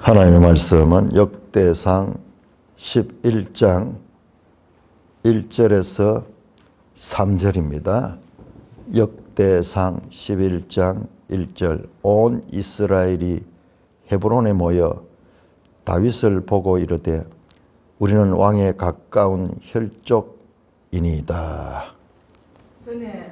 하나님의 말씀은 역대상 11장 1절에서 3절입니다. 역대상 11장 1절 온 이스라엘이 헤브론에 모여 다윗을 보고 이르되 우리는 왕에 가까운 혈족이니이다. 전에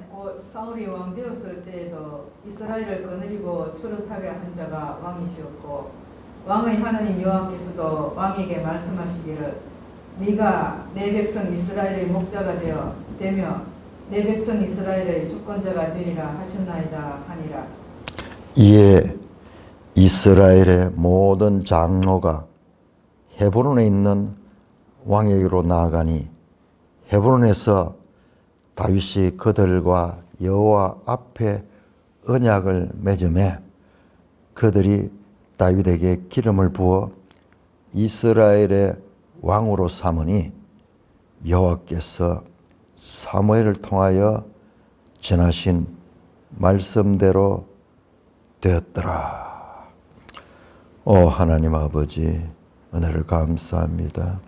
사울이 왕 되었을 때에도 이스라엘을 거느리고 추격하게 한 자가 왕이시었고 왕의 하나님 여호와께서도 왕에게 말씀하시기를 네가 내 백성 이스라엘의 목자가 되며 내 백성 이스라엘의 주권자가 되리라 하셨나이다 하니라. 이에 이스라엘의 모든 장로가 헤브론에 있는 왕에게로 나아가니 헤브론에서 다윗이 그들과 여호와 앞에 언약을 맺음에 그들이 다윗에게 기름을 부어 이스라엘의 왕으로 삼으니 여호와께서 사무엘을 통하여 전하신 말씀대로 되었더라. 하나님 아버지 은혜를 감사합니다.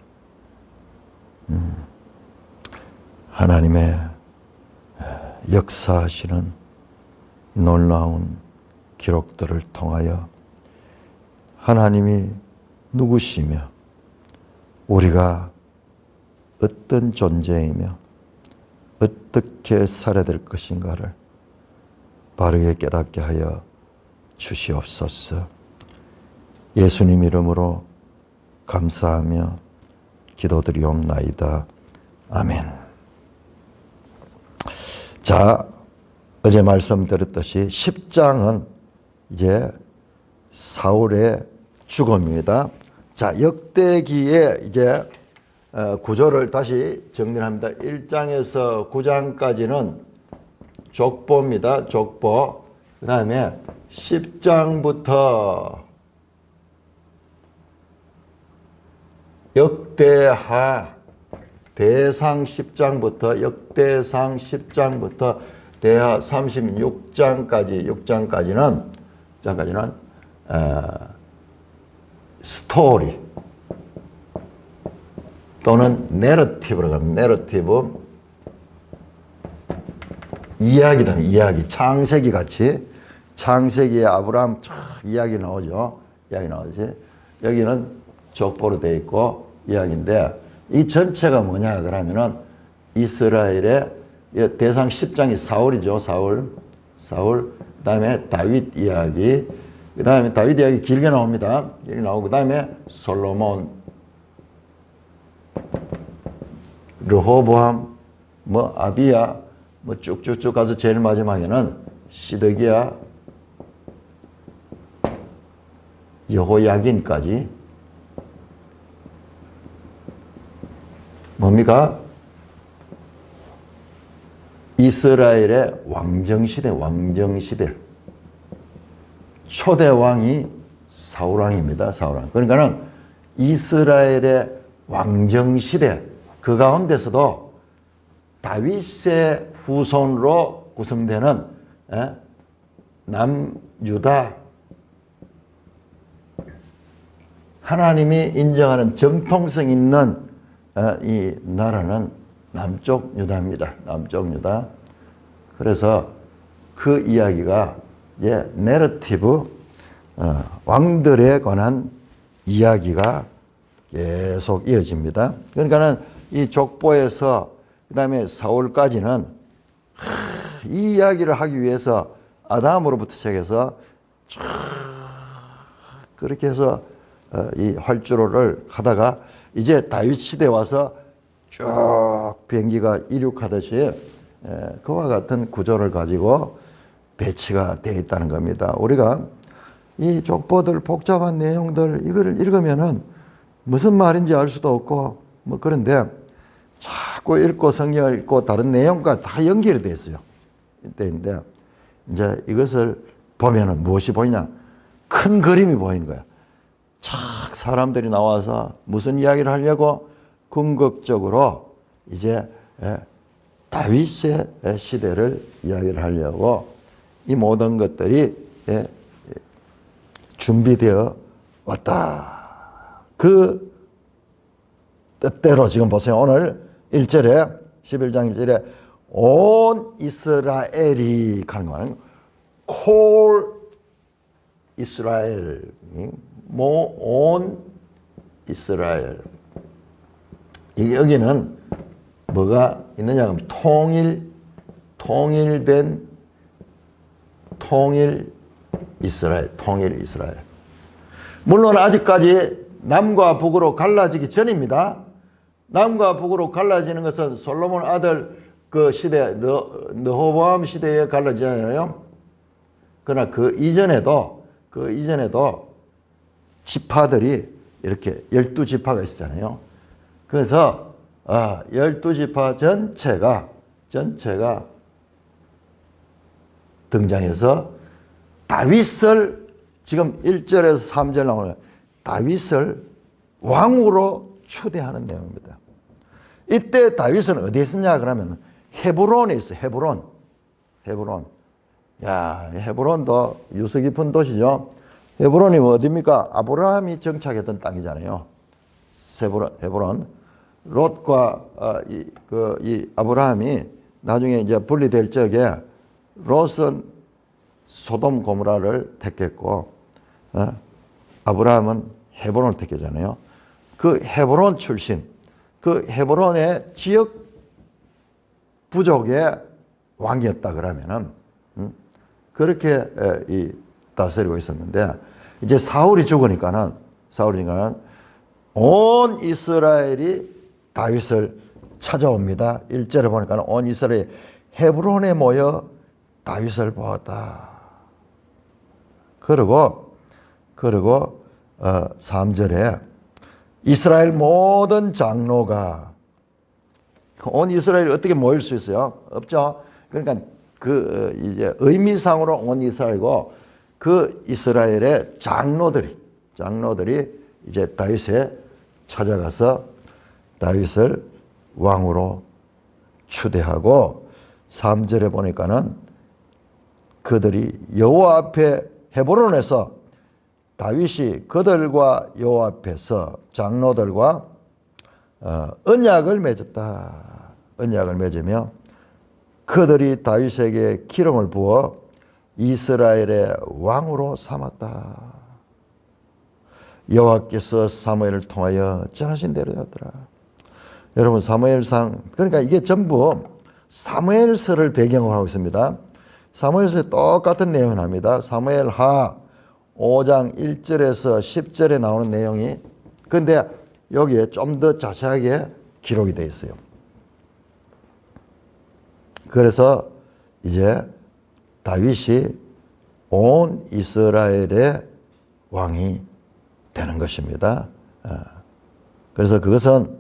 하나님의 역사하시는 놀라운 기록들을 통하여 하나님이 누구시며 우리가 어떤 존재이며 어떻게 살아야 될 것인가를 바르게 깨닫게 하여 주시옵소서. 예수님 이름으로 감사하며 기도드리옵나이다. 아멘. 자, 어제 말씀드렸듯이 10장은 이제 사울의 죽음입니다. 자, 역대기의 이제 구조를 다시 정리합니다. 1장에서 9장까지는 족보입니다. 족보. 그 다음에 10장부터 역대하 대상 10장부터 역대상 10장부터 대하 36장까지는 스토리 또는 내러티브라고 합니다. 내러티브 이야기다. 이야기 창세기 같이 창세기에 아브라함 이야기 나오죠. 이야기 나오지. 여기는 족보로 되어 있고 이야기인데 이 전체가 뭐냐 그러면은 이스라엘의 대상 10장이 사울이죠. 사울 그 다음에 다윗 이야기 그 다음에 다윗 이야기 길게 나옵니다. 길게 나오고 그 다음에 솔로몬 르호보암 아비야 쭉쭉쭉 가서 제일 마지막에는 시드기야 여호야긴까지 뭡니까? 이스라엘의 왕정시대 초대 왕이 사울왕입니다. 사울왕. 그러니까는 이스라엘의 왕정시대 그 가운데서도 다윗의 후손으로 구성되는 남유다 하나님이 인정하는 정통성 있는 이 나라는 남쪽 유다입니다. 남쪽 유다. 그래서 그 이야기가 이제 내러티브 왕들에 관한 이야기가 계속 이어집니다. 그러니까는 이 족보에서 그다음에 사울까지는 이 이야기를 하기 위해서 아담으로부터 시작해서 쭉 그렇게 해서 이 활주로를 하다가 이제 다윗 시대에 와서 쭉 비행기가 이륙하듯이 그와 같은 구조를 가지고 배치가 되어 있다는 겁니다. 우리가 이 족보들 복잡한 내용들 이거를 읽으면은 무슨 말인지 알 수도 없고 그런데 자꾸 읽고 성경을 읽고 다른 내용과 다 연결이 되어 있어요. 이때인데 이제 이것을 보면은 무엇이 보이냐? 큰 그림이 보이는 거야. 착 사람들이 나와서 무슨 이야기를 하려고 궁극적으로 이제 다윗의 시대를 이야기를 하려고 이 모든 것들이 준비되어 왔다. 그 뜻대로 지금 보세요. 오늘 1절에 11장 1절에 온 이스라엘이 가는 거는 콜 이스라엘, 온 이스라엘. 여기는 뭐가 있느냐 하면 통일 이스라엘. 물론 아직까지 남과 북으로 갈라지기 전입니다. 남과 북으로 갈라지는 것은 솔로몬 아들 그 시대, 르호보암 시대에 갈라지잖아요. 그러나 그 이전에도 지파들이 이렇게 12지파가 있었잖아요. 그래서 12지파 전체가 등장해서 다윗을 지금 1절에서 3절 나오는 다윗을 왕으로 추대하는 내용입니다. 이때 다윗은 어디에 있었냐 그러면 헤브론에 있어요. 헤브론. 야, 헤브론도 유서 깊은 도시죠. 헤브론이 어디입니까? 아브라함이 정착했던 땅이잖아요. 헤브론. 롯과 이 아브라함이 나중에 이제 분리될 적에 롯은 소돔 고모라를 택했고 아브라함은 헤브론을 택했잖아요. 그 헤브론 출신, 그 헤브론의 지역 부족의 왕이었다 그러면은 그렇게 다스리고 있었는데 이제 사울이 죽으니까는 온 이스라엘이 다윗을 찾아옵니다. 1절에 보니까 온 이스라엘이 헤브론에 모여 다윗을 보았다. 그리고 3절에 이스라엘 모든 장로가 온 이스라엘이 어떻게 모일 수 있어요? 없죠. 그러니까 그 이제 의미상으로 온 이스라엘이고 그 이스라엘의 장로들이 이제 다윗에 찾아가서 다윗을 왕으로 추대하고 3절에 보니까는 그들이 여호와 앞에 헤브론에서 다윗이 그들과 여호와 앞에서 장로들과 언약을 맺었다. 언약을 맺으며 그들이 다윗에게 기름을 부어 이스라엘의 왕으로 삼았다. 여호와께서 사무엘을 통하여 전하신 대로 되었더라. 여러분 사무엘상 그러니까 이게 전부 사무엘서를 배경으로 하고 있습니다. 사무엘서에 똑같은 내용을 합니다. 사무엘하 5장 1절에서 10절에 나오는 내용이 그런데 여기에 좀 더 자세하게 기록이 되어 있어요. 그래서 이제 다윗이 온 이스라엘의 왕이 되는 것입니다. 그래서 그것은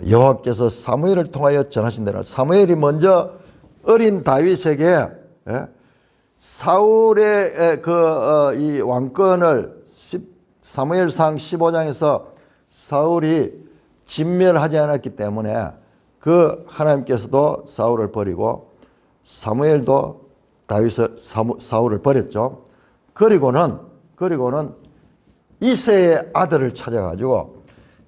여호와께서 사무엘을 통하여 전하신 대로 사무엘이 먼저 어린 다윗에게 사울의 이 왕권을 사무엘상 15장에서 사울이 진멸하지 않았기 때문에 그 하나님께서도 사울을 버리고 사무엘도 사울을 버렸죠. 그리고는 이새의 아들을 찾아가지고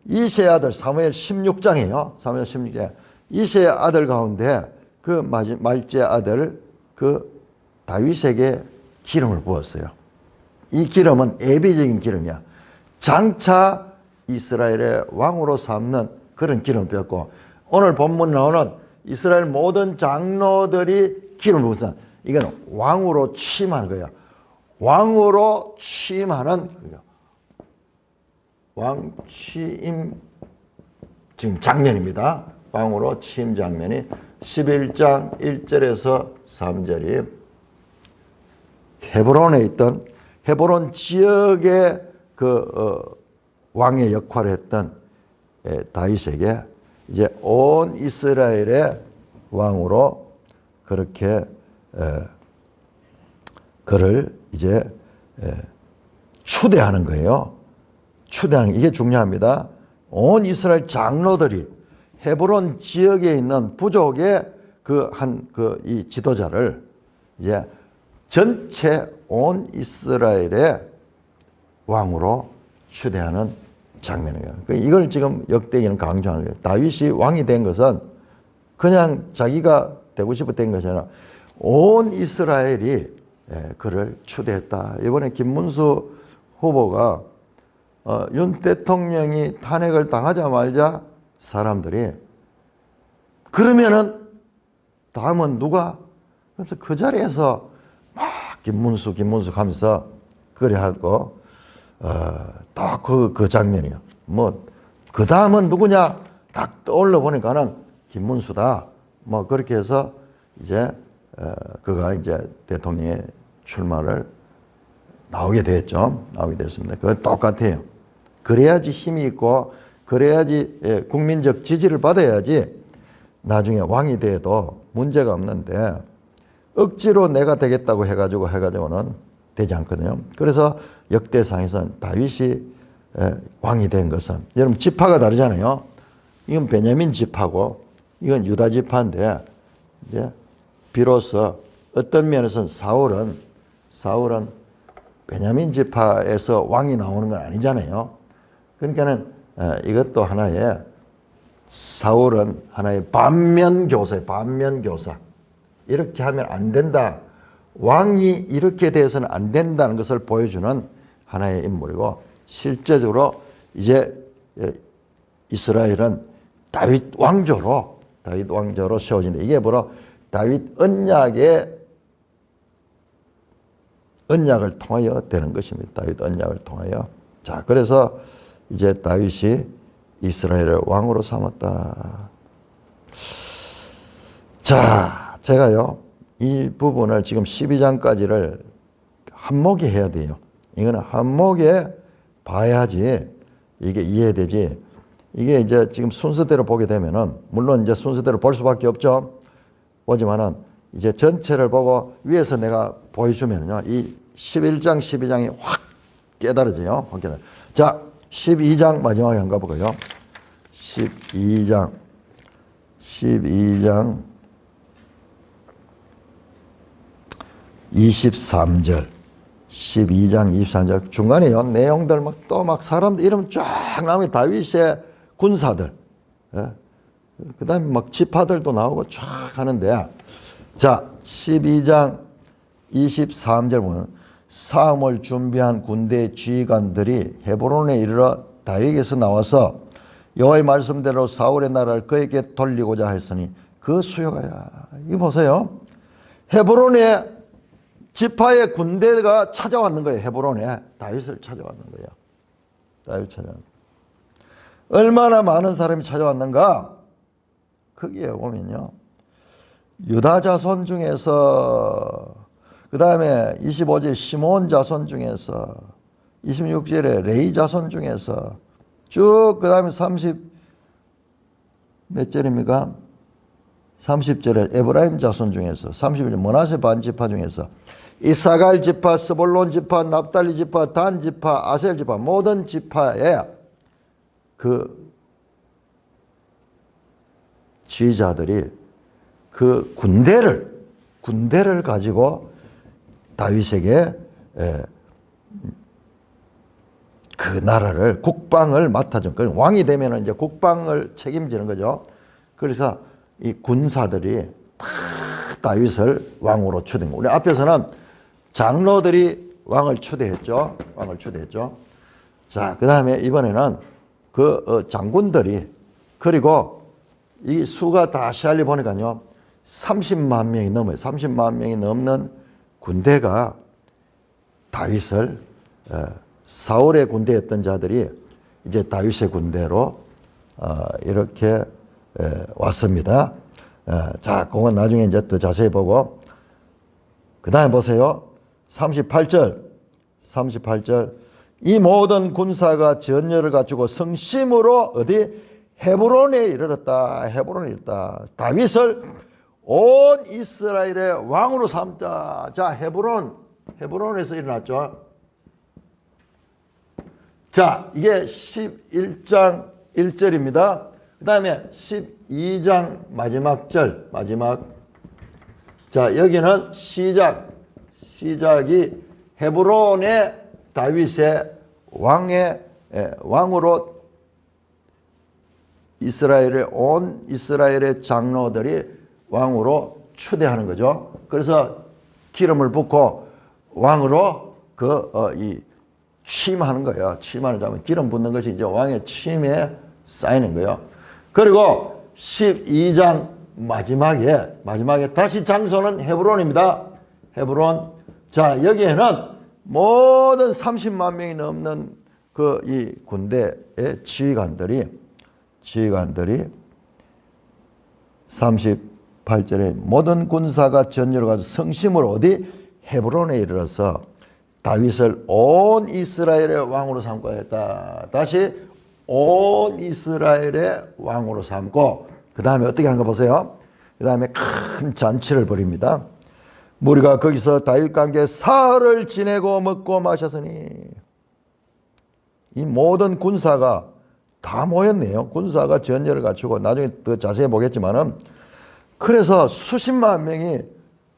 이새의 아들 사무엘 16장이에요. 사무엘 16장 이새의 아들 가운데 그 말째 아들 그 다윗에게 기름을 부었어요. 이 기름은 예비적인 기름이야. 장차 이스라엘의 왕으로 삼는 그런 기름을 부었고 오늘 본문 나오는 이스라엘 모든 장로들이 기름을 부었어. 이건 왕으로 취임하는 거예요. 왕으로 취임하는 거예요. 왕 취임 지금 장면입니다. 왕으로 취임 장면이 11장 1절에서 3절이 헤브론에 있던 헤브론 지역의 왕의 역할을 했던 다윗에게 이제 온 이스라엘의 왕으로 그렇게 그를 이제 추대하는 거예요. 추대하는 이게 중요합니다. 온 이스라엘 장로들이 헤브론 지역에 있는 부족의 이 지도자를 이제 전체 온 이스라엘의 왕으로 추대하는 장면이에요. 이걸 지금 역대기는 강조하는 거예요. 다윗이 왕이 된 것은 그냥 자기가 되고 싶어 된 것이 아니라 온 이스라엘이 그를 추대했다. 이번에 김문수 후보가 윤 대통령이 탄핵을 당하자마자 사람들이 그러면은 다음은 누가? 그래서 그 자리에서 막 김문수 하면서 그래 하고 또 그 장면이요. 뭐 그 다음은 누구냐? 딱 떠올려 보니까는 김문수다. 뭐 그렇게 해서 이제 그가 이제 대통령의 출마를 나오게 됐죠. 나오게 됐습니다. 그건 똑같아요. 그래야지 힘이 있고 그래야지 국민적 지지를 받아야지 나중에 왕이 돼도 문제가 없는데 억지로 내가 되겠다고 해가지고는 되지 않거든요. 그래서 역대상에서는 다윗이 왕이 된 것은 여러분 지파가 다르잖아요. 이건 베냐민 지파고 이건 유다 지파인데 이제 비로소 어떤 면에서는 사울은 베냐민 지파에서 왕이 나오는 건 아니잖아요. 그러니까는 이것도 하나의 사울은 하나의 반면교사예요. 반면교사. 이렇게 하면 안 된다. 왕이 이렇게 돼서는 안 된다는 것을 보여주는 하나의 인물이고 실제적으로 이제 이스라엘은 다윗 왕조로 세워진다. 이게 바로 다윗 언약을 통하여 되는 것입니다. 다윗 언약을 통하여. 자, 그래서 이제 다윗이 이스라엘을 왕으로 삼았다. 자, 제가요, 이 부분을 지금 12장까지를 한목에 해야 돼요. 이거는 한목에 봐야지 이게 이해되지. 이게 이제 지금 순서대로 보게 되면은, 물론 이제 순서대로 볼 수밖에 없죠. 보지만은, 이제 전체를 보고 위에서 내가 보여주면요. 이 11장, 12장이 확 깨달아져요. 확 깨달아져요. 자, 12장 마지막에 한번 가볼까요? 12장 23절 12장 23절 중간에요. 내용들 막 사람들 이름 쫙 나오면 다윗의 군사들 그 다음에 막 지파들도 나오고 쫙 하는데 자 12장 23절 보면 싸움을 준비한 군대 지휘관들이 헤브론에 이르러 다윗에게서 나와서 여호와의 말씀대로 사울의 나라를 그에게 돌리고자 했으니 그 수요가야. 이거 보세요. 헤브론에 지파의 군대가 찾아왔는 거예요. 헤브론에 다윗을 찾아왔는 거예요. 다윗 찾아왔는 거예요. 얼마나 많은 사람이 찾아왔는가? 거기에 보면요. 유다 자손 중에서 그 다음에 25절 시몬 자손 중에서 26절에 레이 자손 중에서 쭉 그 다음에 몇 절입니까? 30절에 에브라임 자손 중에서 31절 므낫세 반 지파 중에서 이사갈 지파, 스볼론 지파, 납달리 지파, 단 지파, 아셀 지파 모든 지파의 그 지휘자들이 그 군대를 가지고 다윗에게 그 나라를 국방을 맡아준 왕이 되면 이제 국방을 책임지는 거죠. 그래서 이 군사들이 다 다윗을 왕으로 추대한 거예요. 우리 앞에서는 장로들이 왕을 추대했죠. 자, 그 다음에 이번에는 그 장군들이 그리고 이 수가 다 시알리 보니까요. 30만 명이 넘어요. 30만 명이 넘는 군대가 다윗을 사울의 군대였던 자들이 이제 다윗의 군대로 이렇게 왔습니다. 자, 그건 나중에 이제 더 자세히 보고 그 다음에 보세요. 38절 이 모든 군사가 전열을 갖추고 성심으로 어디 헤브론에 이르렀다. 다윗을 온 이스라엘의 왕으로 삼자. 자, 헤브론에서 일어났죠. 자, 이게 11장 1절입니다. 그 다음에 12장 마지막 절, 자, 여기는 시작이 헤브론에 다윗의 왕으로 온 이스라엘의 장로들이 왕으로 추대하는 거죠. 그래서 기름을 붓고 왕으로 취임하는 거예요. 취임하는 자면 기름 붓는 것이 이제 왕의 취임에 쌓이는 거예요. 그리고 12장 마지막에 다시 장소는 헤브론입니다. 헤브론. 자, 여기에는 모든 30만 명이 넘는 이 군대의 지휘관들이 38절에 모든 군사가 전열을 가서 성심으로 어디 헤브론에 이르러서 다윗을 온 이스라엘의 왕으로 삼고 했다. 다시 온 이스라엘의 왕으로 삼고 그 다음에 어떻게 하는 거 보세요. 그 다음에 큰 잔치를 벌입니다. 무리가 거기서 다윗과 함께 사흘을 지내고 먹고 마셨으니 이 모든 군사가 다 모였네요. 군사가 전열을 갖추고 나중에 더 자세히 보겠지만은 그래서 수십만 명이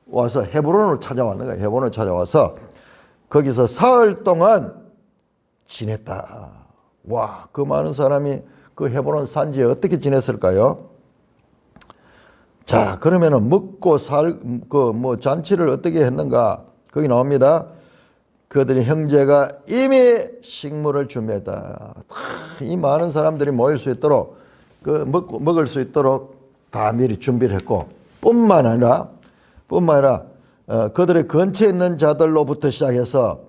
와서 헤브론을 찾아왔는 거예요. 헤브론을 찾아와서 거기서 사흘 동안 지냈다. 와, 그 많은 사람이 그 헤브론 산지에 어떻게 지냈을까요? 자, 그러면은 먹고 잔치를 어떻게 했는가? 거기 나옵니다. 그들의 형제가 이미 식물을 준비했다. 이 많은 사람들이 모일 수 있도록 먹을 수 있도록 다 미리 준비를 했고 뿐만 아니라 그들의 근처에 있는 자들로부터 시작해서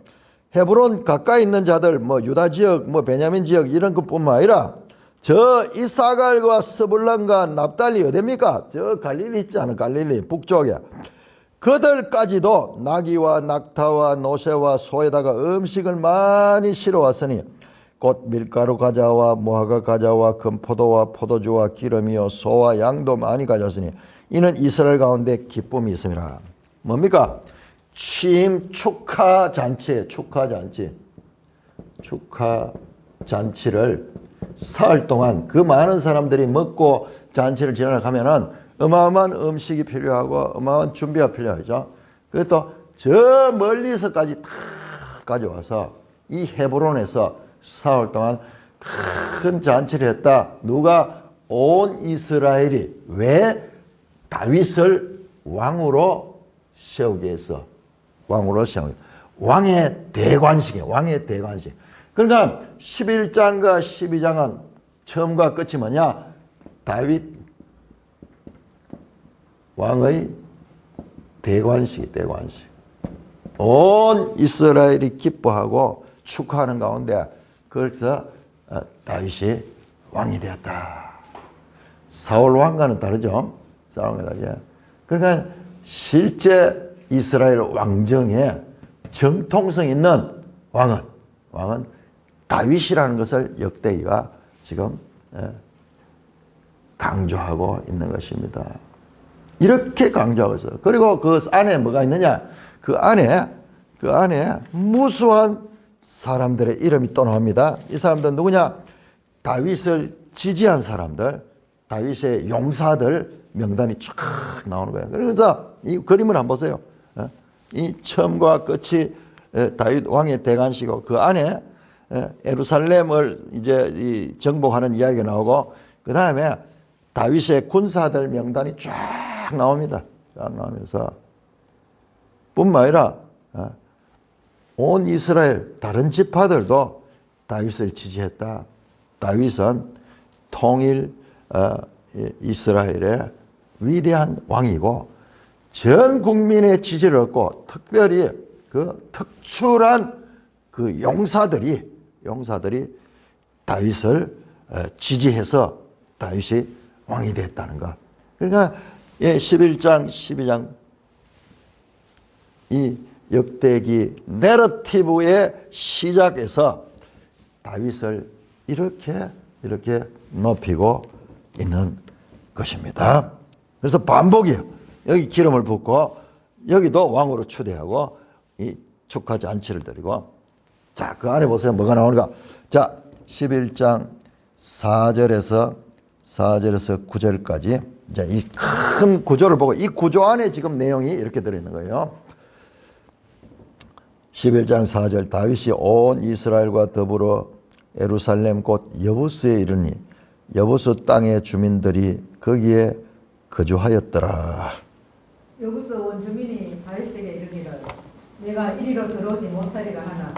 헤브론 가까이 있는 자들 유다 지역 베냐민 지역 이런 것뿐만 아니라 저 이사갈과 스불론과 납달리 어디입니까? 저 갈릴리 있지 않은 갈릴리 북쪽에 그들까지도 나귀와 낙타와 노새와 소에다가 음식을 많이 실어왔으니 곧 밀가루 과자와 무화과 과자와 금포도와 포도주와 기름이요 소와 양도 많이 가졌으니 이는 이스라엘 가운데 기쁨이 있음이라. 뭡니까? 취임 축하 잔치를 사흘 동안 그 많은 사람들이 먹고 잔치를 지나가면은 어마어마한 음식이 필요하고 어마어마한 준비가 필요하죠. 그래서 또 저 멀리서까지 다 가져와서 이 헤브론에서 사흘 동안 큰 잔치를 했다. 누가? 온 이스라엘이. 왜? 다윗을 왕으로 세우기 위해서. 왕의 대관식이에요. 그러니까 11장과 12장은 처음과 끝이 뭐냐? 다윗 왕의 대관식. 온 이스라엘이 기뻐하고 축하하는 가운데 그래서 다윗이 왕이 되었다. 사울 왕과는 다르죠. 그러니까 실제 이스라엘 왕정에 정통성 있는 왕은 다윗이라는 것을 역대기가 지금 강조하고 있는 것입니다. 이렇게 강조하고 있어요. 그리고 그 안에 뭐가 있느냐? 그 안에 무수한 사람들의 이름이 또 나옵니다. 이 사람들은 누구냐? 다윗을 지지한 사람들, 다윗의 용사들 명단이 쫙 나오는 거예요. 그래서 이 그림을 한번 보세요. 이 처음과 끝이 다윗 왕의 대관식이고 그 안에 예루살렘을 이제 정복하는 이야기가 나오고 그 다음에 다윗의 군사들 명단이 쫙 나옵니다. 쫙 나오면서 뿐만 아니라 온 이스라엘 다른 지파들도 다윗을 지지했다. 다윗은 통일 이스라엘의 위대한 왕이고 전 국민의 지지를 얻고 특별히 그 특출한 그 용사들이 다윗을 지지해서 다윗이 왕이 됐다는 것. 그러니까 11장, 12장 이 역대기 내러티브의 시작에서 다윗을 이렇게 높이고 있는 것입니다. 그래서 반복이에요. 여기 기름을 붓고 여기도 왕으로 추대하고 이 축하 잔치를 드리고 자, 그 안에 보세요. 뭐가 나오는가? 자, 11장 4절에서 9절까지 이제 이 큰 구조를 보고 이 구조 안에 지금 내용이 이렇게 들어있는 거예요. 11장 4절 다윗이 온 이스라엘과 더불어 예루살렘 곧 여부스에 이르니 여부스 땅의 주민들이 거기에 거주하였더라. 여부스 원주민이 다윗에게 이르기를 내가 이리로 들어오지 못하리라 하나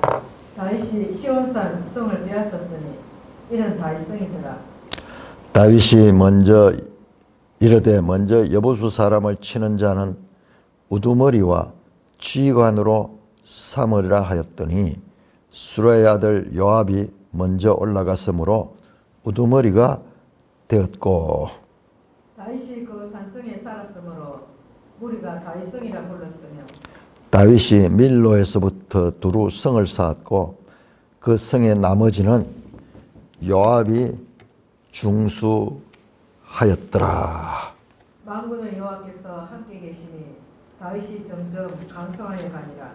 다윗이 시온산 성을 빼앗았으니 이는 다윗 성이더라. 다윗이 먼저 이르되 먼저 여부수 사람을 치는 자는 우두머리와 지휘관으로 삼으리라 하였더니 수라의 아들 요압이 먼저 올라갔으므로 우두머리가 되었고 다윗이 그 산성에 살았으므로 무리가 다윗 성이라 불렀으며 다윗이 밀로에서부터 두루 성을 쌓았고 그 성의 나머지는 요압이 중수하였더라. 만군의 여호와께서 함께 계시니 다윗이 점점 강성하여 가니라.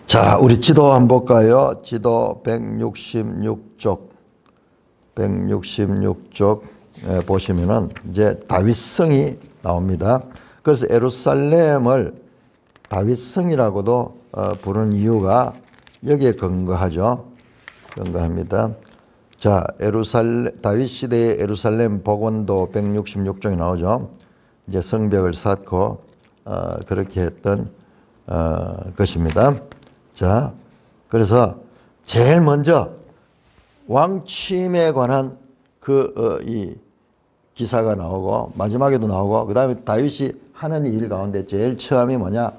자, 우리 지도 한번 볼까요? 지도 166쪽 보시면은 이제 다윗성이 나옵니다. 그래서 예루살렘을 다윗성이라고도 부르는 이유가 여기에 근거합니다. 자, 다윗 시대의 예루살렘 복원도 166쪽에 나오죠. 이제 성벽을 쌓고 그렇게 했던 것입니다. 자, 그래서 제일 먼저 왕 취임에 관한 이 기사가 나오고 마지막에도 나오고 그 다음에 다윗이 하는 일 가운데 제일 처음이 뭐냐?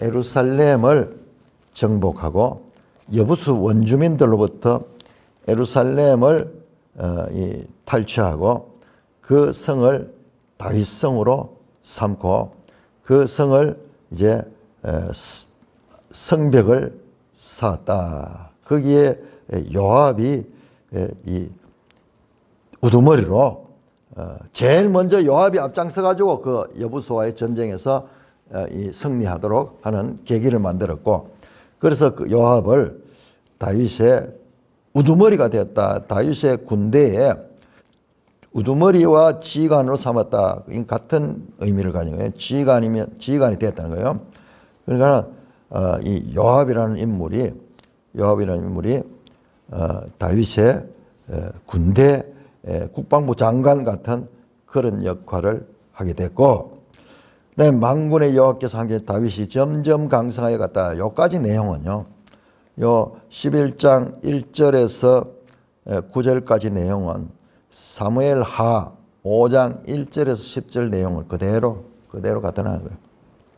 예루살렘을 정복하고 여부수 원주민들로부터 예루살렘을 탈취하고 그 성을 다윗성으로 삼고 그 성을 이제 성벽을 쌓았다. 거기에 요압이 이 우두머리로 제일 먼저 요압이 앞장서 가지고 그 여부수와의 전쟁에서 이 승리하도록 하는 계기를 만들었고 그래서 그 요압을 다윗의 우두머리가 되었다. 다윗의 군대에 우두머리와 지휘관으로 삼았다. 같은 의미를 가진 거예요. 지휘관이 되었다는 거예요. 그러니까 이 요압이라는 인물이 다윗의 군대 국방부 장관 같은 그런 역할을 하게 됐고, 그다음에 만군의 여호와께서 함께 다윗이 점점 강성하여 갔다. 요까지 내용은요. 요 11장 1절에서 9절까지 내용은 사무엘 하 5장 1절에서 10절 내용을 그대로 갖다라는 거예요.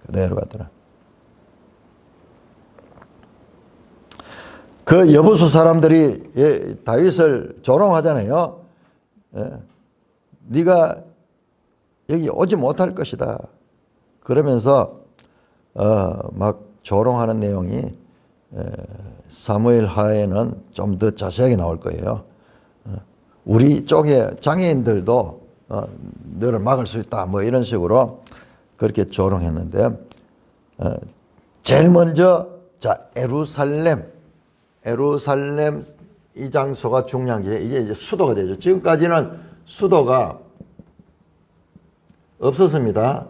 그대로 갖다라. 그 여부수 사람들이 다윗을 조롱하잖아요. 네가 여기 오지 못할 것이다. 그러면서 막 조롱하는 내용이 사무엘 하에는 좀 더 자세하게 나올 거예요. 우리 쪽에 장애인들도 너를 막을 수 있다. 뭐 이런 식으로 그렇게 조롱했는데 제일 먼저 자 예루살렘 이 장소가 중요한 게 이제 수도가 되죠. 지금까지는 수도가 없었습니다.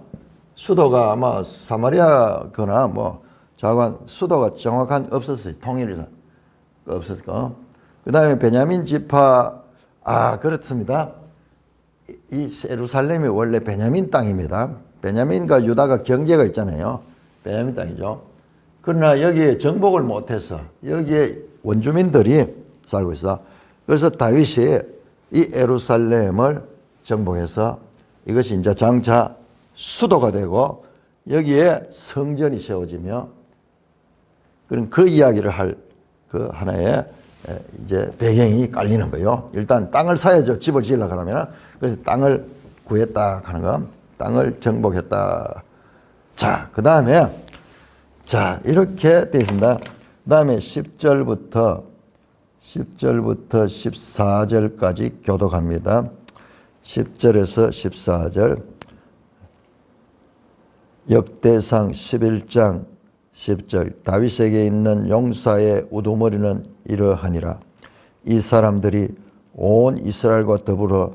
수도가 아마 사마리아거나 뭐 자관 수도가 정확한 없었어요. 통일에서 없었고 그 다음에 베냐민 지파 그렇습니다. 이 예루살렘이 원래 베냐민 땅입니다. 베냐민과 유다가 경계가 있잖아요. 베냐민 땅이죠. 그러나 여기에 정복을 못해서 여기에 원주민들이 살고 있어. 그래서 다윗이 이 예루살렘을 정복해서 이것이 이제 장차 수도가 되고 여기에 성전이 세워지며 그런 그 이야기를 할 그 하나의 이제 배경이 깔리는 거예요. 일단 땅을 사야죠. 집을 지으려고 하면. 그래서 땅을 구했다 하는 거. 땅을 정복했다. 자, 그 다음에 자, 이렇게 되어 있습니다. 그 다음에 10절부터 14절까지 교독합니다. 10절에서 14절. 역대상 11장 10절. 다윗에게 있는 용사의 우두머리는 이러하니라. 이 사람들이 온 이스라엘과 더불어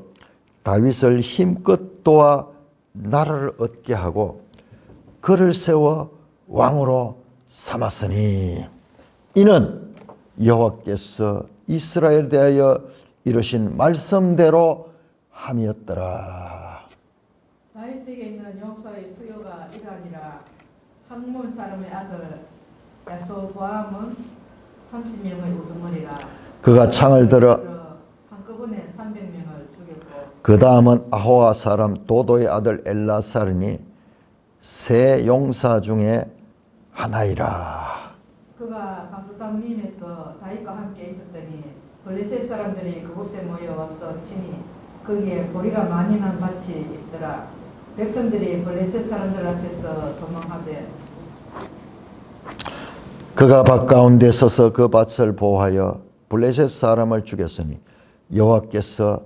다윗을 힘껏 도와 나라를 얻게 하고 그를 세워 왕으로 삼았으니 이는 여호와께서 이스라엘에 대하여 이르신 말씀대로 함이었더라. 다윗에게 있는 용사의 수요가 이러하니라. 학몬 사람의 아들 야소보암은 30명의 우두머리라. 그가 창을 들어 한꺼번에 300명을 죽였고 그 다음은 아호와 사람 도도의 아들 엘라살이니 세 용사 중에 하나이라. 그가 바수담림에서 다윗과 함께 있었더니 블레셋 사람들이 그곳에 모여와서 치니 거기에 보리가 많이 난 밭이 있더라. 백성들이 블레셋 사람들 앞에서 도망하되 그가 밭 가운데 서서 그 밭을 보호하여 블레셋 사람을 죽였으니 여호와께서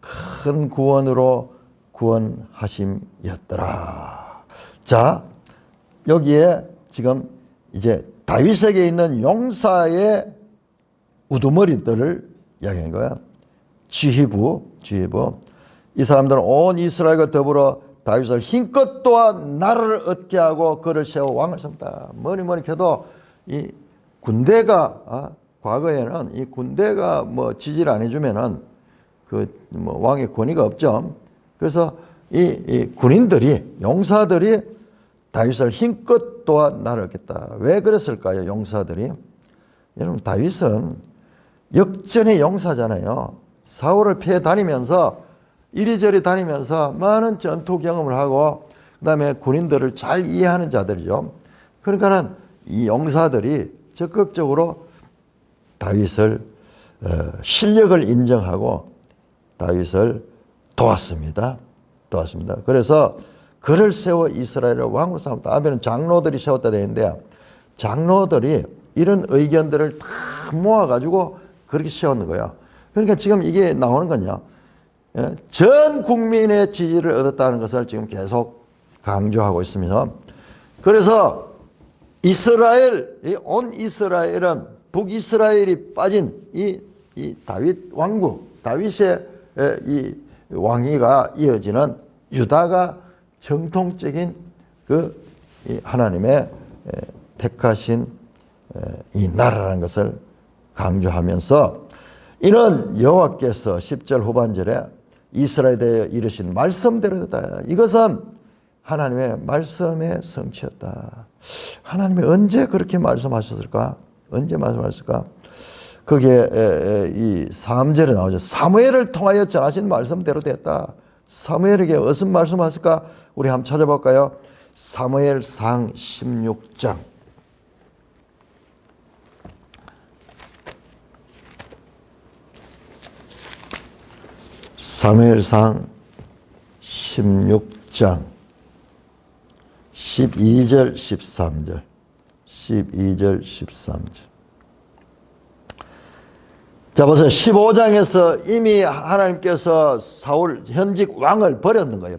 큰 구원으로 구원하심이었더라. 자, 여기에 지금 이제 다윗에게 있는 용사의 우두머리들을 이야기하는 거야. 지휘부. 이 사람들은 온 이스라엘과 더불어 다윗을 힘껏 도와 나라를 얻게 하고 그를 세워 왕을 삼다. 뭐니 해도 이 군대가 과거에는 이 군대가 뭐 지지를 안 해주면은 그 뭐 왕의 권위가 없죠. 그래서 이 군인들이 용사들이 다윗을 힘껏 도와 나라를 얻겠다. 왜 그랬을까요? 용사들이. 여러분 다윗은 역전의 용사잖아요. 사울을 피해 다니면서 이리저리 다니면서 많은 전투 경험을 하고 그다음에 군인들을 잘 이해하는 자들이죠. 그러니까는 이 용사들이 적극적으로 다윗을 실력을 인정하고 다윗을 도왔습니다. 그래서 그를 세워 이스라엘을 왕으로 삼았다. 앞에는 장로들이 세웠다 되는데 장로들이 이런 의견들을 다 모아가지고 그렇게 세웠는 거예요. 그러니까 지금 이게 나오는 건요. 전 국민의 지지를 얻었다는 것을 지금 계속 강조하고 있습니다. 그래서 온 이스라엘은 북이스라엘이 빠진 이 다윗 왕국, 다윗의 이 왕위가 이어지는 유다가 정통적인 그 하나님의 택하신 이 나라라는 것을 강조하면서 이는 여호와께서 10절 후반절에 이스라엘에 대해 이르신 말씀대로다. 이것은 하나님의 말씀의 성취였다. 하나님이 언제 그렇게 말씀하셨을까? 언제 말씀하셨을까? 거기에 이 3절에 나오죠. 사무엘을 통하여 전하신 말씀대로 됐다. 사무엘에게 무슨 말씀하셨을까? 우리 한번 찾아볼까요? 사무엘상 16장. 사무엘상 16장 12절 13절 12절 13절. 자, 보세요. 15장에서 이미 하나님께서 사울 현직 왕을 버렸는 거예요.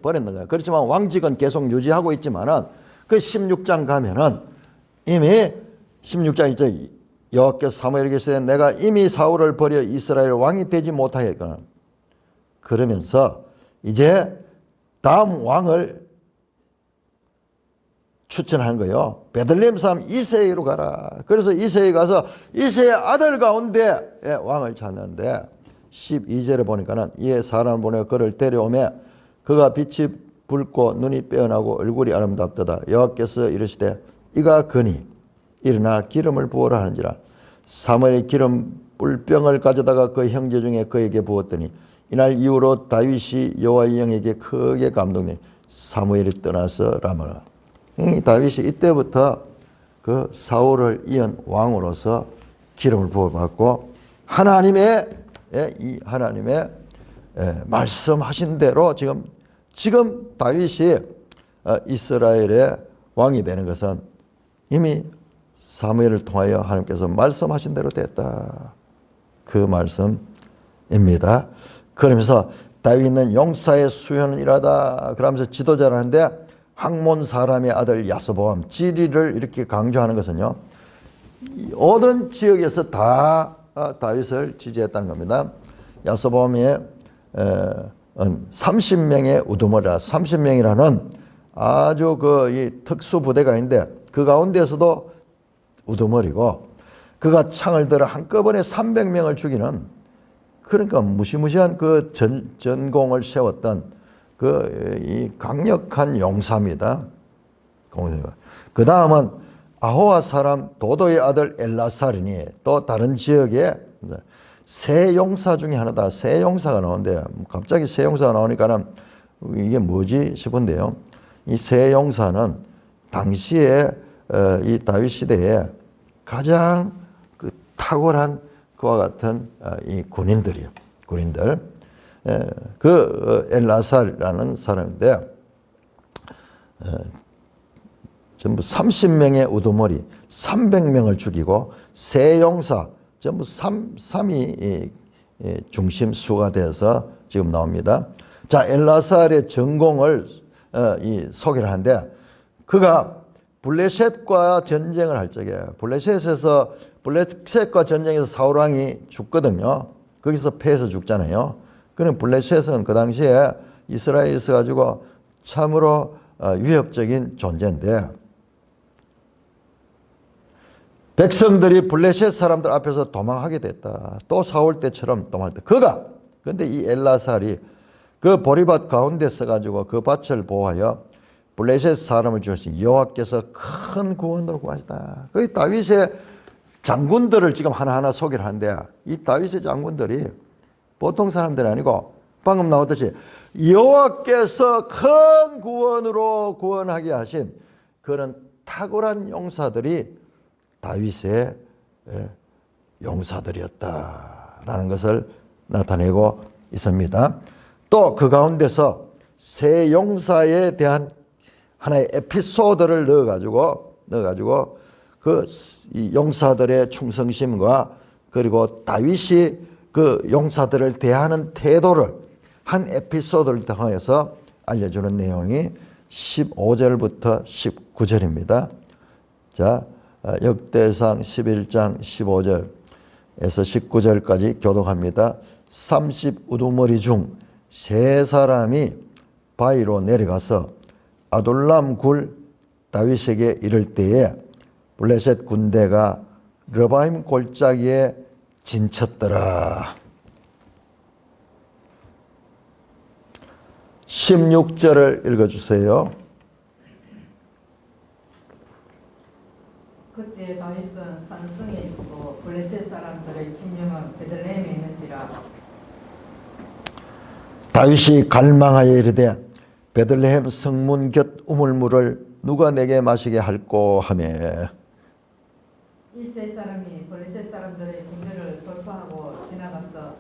그렇지만 왕직은 계속 유지하고 있지만은 그 16장 가면은 이미 16장 이제 여호와께서 사무엘에게 이르시되 내가 이미 사울을 버려 이스라엘 왕이 되지 못하겠거든. 그러면서 이제 다음 왕을 추천하는 거예요. 베들레헴 사람 이새로 가라. 그래서 이새에 가서 이새의 아들 가운데 왕을 찾는데 12절에 보니까는 이에 사람을 보내 그를 데려오매 그가 빛이 붉고 눈이 빼어나고 얼굴이 아름답도다. 여호와께서 이르시되 이가 그니 일어나 기름을 부으라 하는지라. 사무엘이 기름 뿔병을 가져다가 그 형제 중에 그에게 부었더니 이날 이후로 다윗이 여호와의 영에게 크게 감동되니 사무엘이 떠나서 라마라. 다윗이 이때부터 그 사울을 이은 왕으로서 기름을 부어받고 하나님의 말씀하신 대로 지금 다윗이 이스라엘의 왕이 되는 것은 이미 사무엘을 통하여 하나님께서 말씀하신 대로 됐다. 그 말씀입니다. 그러면서 다윗은 용사의 수요는 일하다 그러면서 지도자를 하는데 학몬 사람의 아들 야소보암 지리를 이렇게 강조하는 것은요. 모든 지역에서 다 다윗을 지지했다는 겁니다. 야소보암의 30명의 우두머리라 30명이라는 아주 이 특수 부대가 있는데 그 가운데서도 우두머리고 그가 창을 들어 한꺼번에 300명을 죽이는 그러니까 무시무시한 그 전공을 세웠던 이 강력한 용사입니다. 그 다음은 아호와 사람 도도의 아들 엘라살이니 또 다른 지역에 세 용사 중에 하나다. 세 용사가 나오는데 갑자기 세 용사가 나오니까는 이게 뭐지 싶은데요. 이 세 용사는 당시에 이 다윗 시대에 가장 그 탁월한 그와 같은 이 군인들이요. 군인들. 그 엘라살이라는 사람인데 전부 30명의 우두머리 300명을 죽이고 세 용사 전부 3이 중심 수가 돼서 지금 나옵니다. 자, 엘라살의 전공을 소개를 하는데 그가 블레셋과 전쟁을 할 적에 블레셋과 전쟁에서 사울왕이 죽거든요. 거기서 패해서 죽잖아요. 그럼 블레셋은 그 당시에 이스라엘에 있어 가지고 참으로 위협적인 존재인데 백성들이 블레셋 사람들 앞에서 도망하게 됐다. 또 사울 때처럼 도망할 때 근데 이 엘라살이 그 보리밭 가운데 서가지고 그 밭을 보호하여 블레셋 사람을 주신 여호와께서 큰 구원으로 구하셨다. 그 다윗의 장군들을 지금 하나하나 소개를 하는데 이 다윗의 장군들이 보통 사람들이 아니고 방금 나왔듯이 여호와께서 큰 구원으로 구원하게 하신 그런 탁월한 용사들이 다윗의 용사들이었다라는 것을 나타내고 있습니다. 또 그 가운데서 세 용사에 대한 하나의 에피소드를 넣어가지고 이 용사들의 충성심과 그리고 다윗이 그 용사들을 대하는 태도를 한 에피소드를 통해서 알려주는 내용이 15절부터 19절입니다. 자, 역대상 11장 15절에서 19절까지 교독합니다. 30 우두머리 중 세 사람이 바위로 내려가서 아둘람 굴 다윗에게 이를 때에 블레셋 군대가 르바임 골짜기에 진쳤더라. 16절을 읽어주세요. 그때 다윗은 산성에 있고 블레셋 사람들의 진영은 베들레헴에 있는지라. 다윗이 갈망하여 이르되 베들레헴 성문 곁 우물물을 누가 내게 마시게 할꼬 하며 이 세 사람이 블레셋 사람들의 군대를 돌파하고 지나가서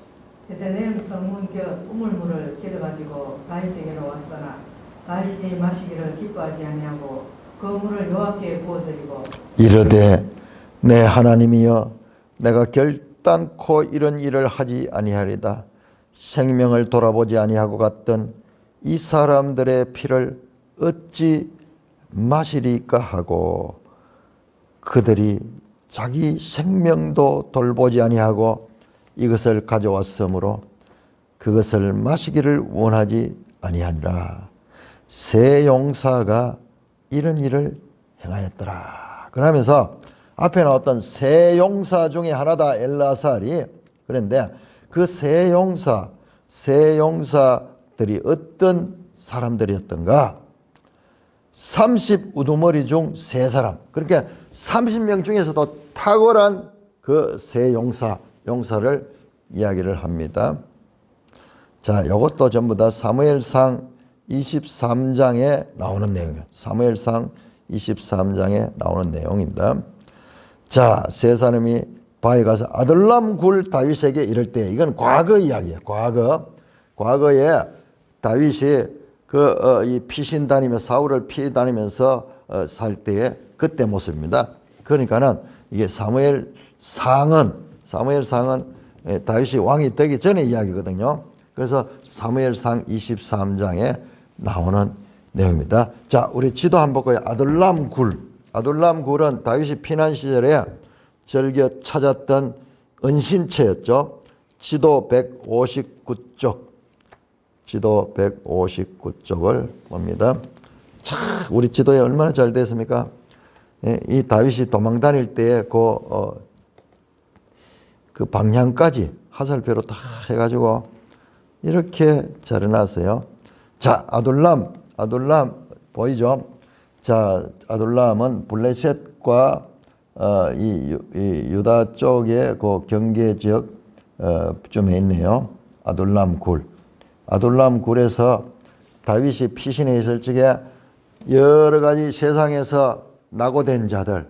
베들레헴 성문 곁 우물물을 길어가지고 다윗에게로 왔으나 다윗이 마시기를 기뻐하지 아니하고 그 물을 여호와께 부어드리고 이르되 내 하나님이여 내가 결단코 이런 일을 하지 아니하리다. 생명을 돌아보지 아니하고 갔던 이 사람들의 피를 어찌 마시리까 하고 그들이 자기 생명도 돌보지 아니하고 이것을 가져왔으므로 그것을 마시기를 원하지 아니하니라. 세 용사가 이런 일을 행하였더라. 그러면서 앞에 나왔던 세 용사 중에 하나다 엘라살이. 그런데 그 세 용사들이 어떤 사람들이었던가? 30 우두머리 중 세 사람. 그러니까 30명 중에서도 탁월한 그 세 용사를 이야기를 합니다. 자, 이것도 전부 다 사무엘상 23장에 나오는 내용이에요. 사무엘상 23장에 나오는 내용입니다. 자, 세 사람이 바에 가서 아둘람 굴 다윗에게 이를 때, 이건 과거 이야기예요. 과거에 다윗이 이 피신 다니면서 사울을 피해 다니면서 살 때의 그때 모습입니다. 그러니까는 이게 사무엘상은 다윗이 왕이 되기 전의 이야기거든요. 그래서 사무엘상 23장에 나오는 내용입니다. 자, 우리 지도 한번 볼까요? 아둘람 굴은 다윗이 피난 시절에 즐겨 찾았던 은신처였죠. 지도 159쪽을 봅니다. 참, 우리 지도에 얼마나 잘 됐습니까? 이 다윗이 도망 다닐 때의 그 방향까지 화살표로 다 해가지고 이렇게 잘해놨어요. 자, 아둘람 보이죠? 자, 아둘람은 블레셋과 이 유다 쪽의 그 경계 지역 쯤에 있네요. 아둘람 굴에서 다윗이 피신해 있을 적에 여러 가지 세상에서 낙오된 자들,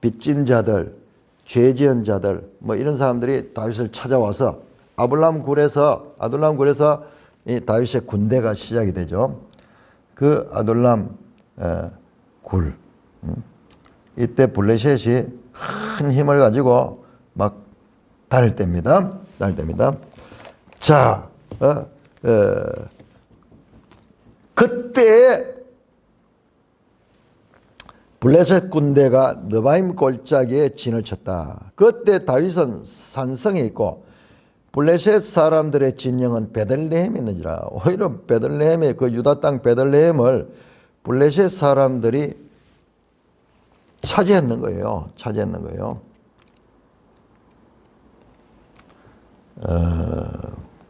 빚진 자들, 죄 지은 자들, 뭐 이런 사람들이 다윗을 찾아와서 아둘람 굴에서 이 다윗의 군대가 시작이 되죠. 그 아둘람 굴. 이때 블레셋이 큰 힘을 가지고 막 다닐 때입니다. 자, 그때 블레셋 군대가 느바임 골짜기에 진을 쳤다. 그때 다윗은 산성에 있고 블레셋 사람들의 진영은 베들레헴에 있는지라. 오히려 베들레헴의 그 유다 땅 베들레헴을 블레셋 사람들이 차지했는 거예요.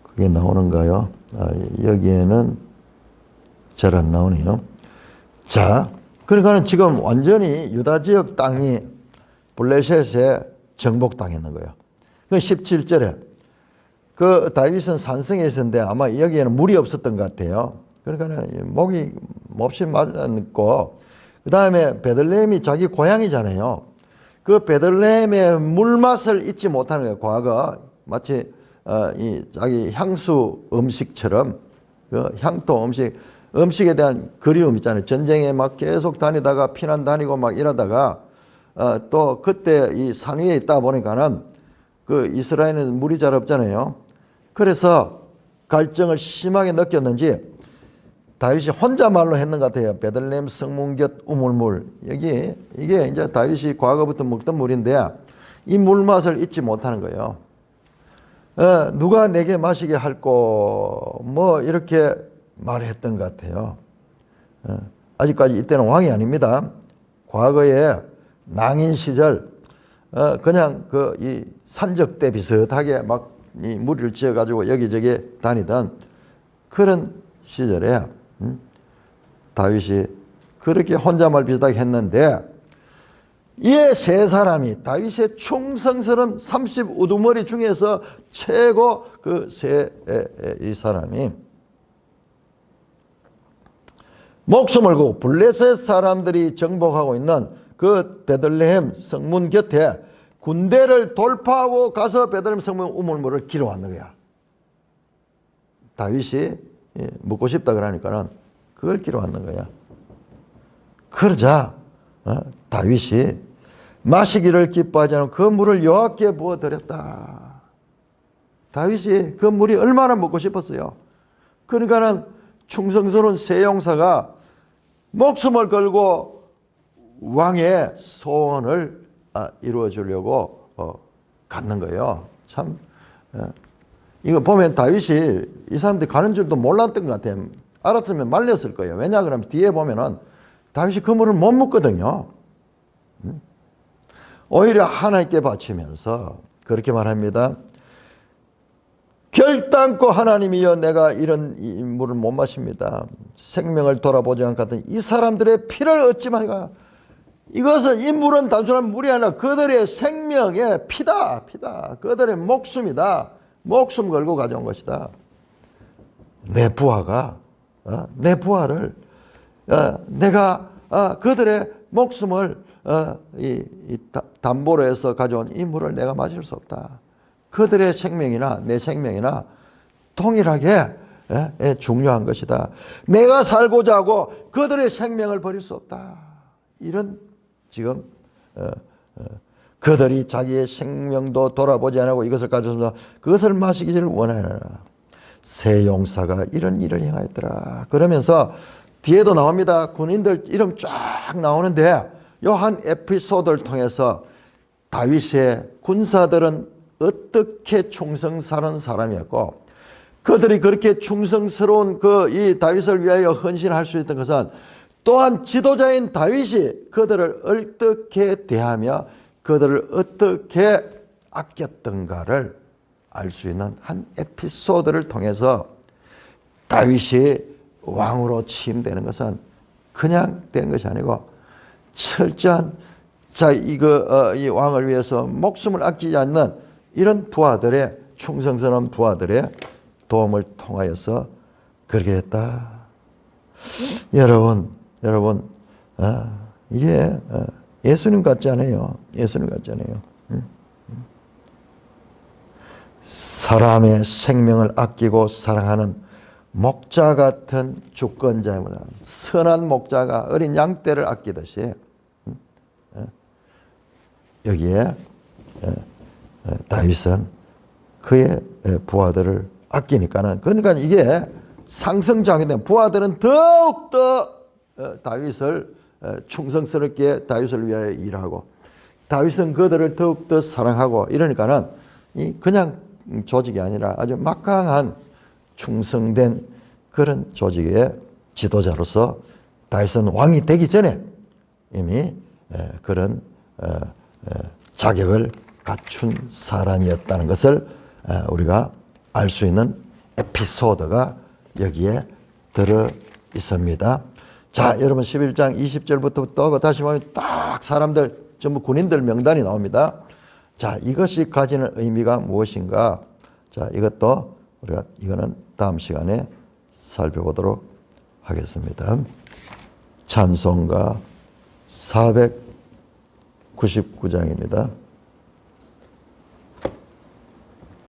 그게 나오는가요? 여기에는 잘 안 나오네요. 자, 그러니까 지금 완전히 유다 지역 땅이 블레셋에 정복당했는 거예요. 그 17절에 그 다윗은 산성에 있었는데 아마 여기에는 물이 없었던 것 같아요. 그러니까 목이 몹시 말랐고, 그 다음에 베들레헴이 자기 고향이잖아요. 그 베들레헴의 물맛을 잊지 못하는 거예요. 과거 마치 이 자기 향수 음식처럼 그 향토 음식에 대한 그리움 있잖아요. 전쟁에 막 계속 다니다가 피난 다니고 막 이러다가 또 그때 이 산 위에 있다 보니까는 그 이스라엘은 물이 잘 없잖아요. 그래서 갈증을 심하게 느꼈는지 다윗이 혼자말로 했는 것 같아요. 베들레헴 성문 곁 우물물. 이게 이제 다윗이 과거부터 먹던 물인데 이 물맛을 잊지 못하는 거예요. 누가 내게 마시게 할꼬 뭐 이렇게 말했던 것 같아요. 아직까지 이때는 왕이 아닙니다. 과거에 낭인 시절 그냥 그 이 산적대 비슷하게 막 이 무리를 지어 가지고 여기저기 다니던 그런 시절에 다윗이 그렇게 혼자말 비슷하게 했는데 이 세 사람이 다윗의 충성스러운 30 우두머리 중에서 최고 그 이 사람이 목숨을 걸고 블레셋 사람들이 정복하고 있는 그 베들레헴 성문 곁에 군대를 돌파하고 가서 베들레헴 성문 우물물을 길어왔는 거야. 다윗이 먹고 싶다 그러니까는 그걸 길어왔는 거야. 그러자 다윗이 마시기를 기뻐하지 않은 그 물을 여호와께 부어드렸다. 다윗이 그 물이 얼마나 먹고 싶었어요. 그러니까는 충성스러운 세 용사가 목숨을 걸고 왕의 소원을 이루어 주려고 갔는 거예요. 참 이거 보면 다윗이 이 사람들이 가는 줄도 몰랐던 것 같아요. 알았으면 말렸을 거예요. 왜냐 그러면 뒤에 보면은 다윗이 그 물을 못 먹거든요. 오히려 하나님께 바치면서 그렇게 말합니다. 결단코 하나님이여 내가 이런 이 물을 못 마십니다. 생명을 돌아보지 않거든 이 사람들의 피를 얻지 마가. 이것은 이 물은 단순한 물이 아니라 그들의 생명의 피다. 그들의 목숨이다. 목숨 걸고 가져온 것이다. 내 부하가 내 부하를 내가 그들의 목숨을 담보로 해서 가져온 이 물을 내가 마실 수 없다. 그들의 생명이나 내 생명이나 동일하게 중요한 것이다. 내가 살고자 하고 그들의 생명을 버릴 수 없다. 이런 지금 그들이 자기의 생명도 돌아보지 않고 이것을 가져서 그것을 마시기를 원하노라. 세 용사가 이런 일을 행하였더라. 그러면서 뒤에도 나옵니다. 군인들 이름 쫙 나오는데 요 한 에피소드를 통해서 다윗의 군사들은 어떻게 충성스러운 사람이었고 그들이 그렇게 충성스러운 이 다윗을 위하여 헌신할 수 있던 것은 또한 지도자인 다윗이 그들을 어떻게 대하며 그들을 어떻게 아꼈던가를 알 수 있는 한 에피소드를 통해서 다윗이 왕으로 취임되는 것은 그냥 된 것이 아니고 철저한 이 왕을 위해서 목숨을 아끼지 않는 이런 부하들의 충성스러운 부하들의 도움을 통하여서 그렇게 했다. 여러분, 이게 예수님 같지 않아요. 예수님 같지 않아요. 사람의 생명을 아끼고 사랑하는 목자 같은 주권자입니다. 선한 목자가 어린 양떼를 아끼듯이 여기에 다윗은 그의 부하들을 아끼니까는, 그러니까 이게 상승작용된 부하들은 더욱더 다윗을 충성스럽게 다윗을 위하여 일하고 다윗은 그들을 더욱더 사랑하고 이러니까는 그냥 조직이 아니라 아주 막강한 충성된 그런 조직의 지도자로서 다윗은 왕이 되기 전에 이미 그런 자격을 갖춘 사람이었다는 것을 우리가 알 수 있는 에피소드가 여기에 들어 있습니다. 자, 여러분 11장 20절부터 또 다시 보면 딱 사람들 전부 군인들 명단이 나옵니다. 자, 이것이 가지는 의미가 무엇인가? 자, 이것도 우리가 이거는 다음 시간에 살펴보도록 하겠습니다. 찬송가 499장입니다.